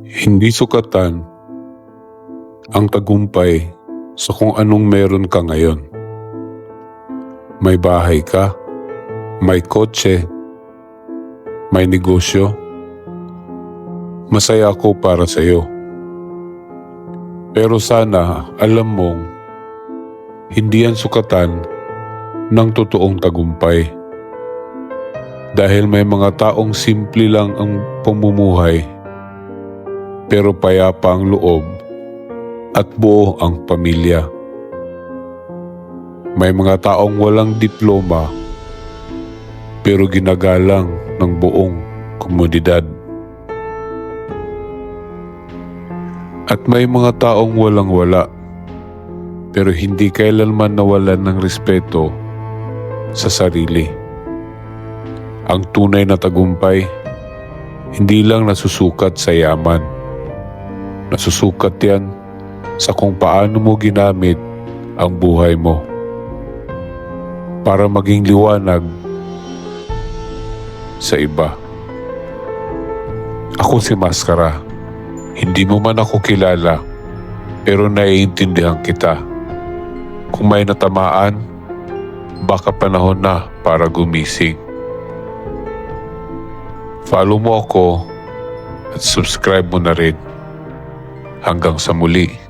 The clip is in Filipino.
Hindi sukatan ang tagumpay sa kung anong meron ka ngayon. May bahay ka, may kotse, may negosyo. Masaya ako para sa iyo. Pero sana alam mong hindi yan sukatan ng totoong tagumpay. Dahil may mga taong simple lang ang pamumuhay pero payapa ang loob at buo ang pamilya. May mga taong walang diploma pero ginagalang ng buong komunidad. At may mga taong walang-wala pero hindi kailanman nawalan ng respeto sa sarili. Ang tunay na tagumpay hindi lang nasusukat sa yaman. Nasusukat yan sa kung paano mo ginamit ang buhay mo para maging liwanag sa iba. Ako si Maskara. Hindi mo man ako kilala, pero naiintindihan kita. Kung may natamaan, baka panahon na para gumising. Follow mo ako at subscribe mo na rin. Hanggang sa muli.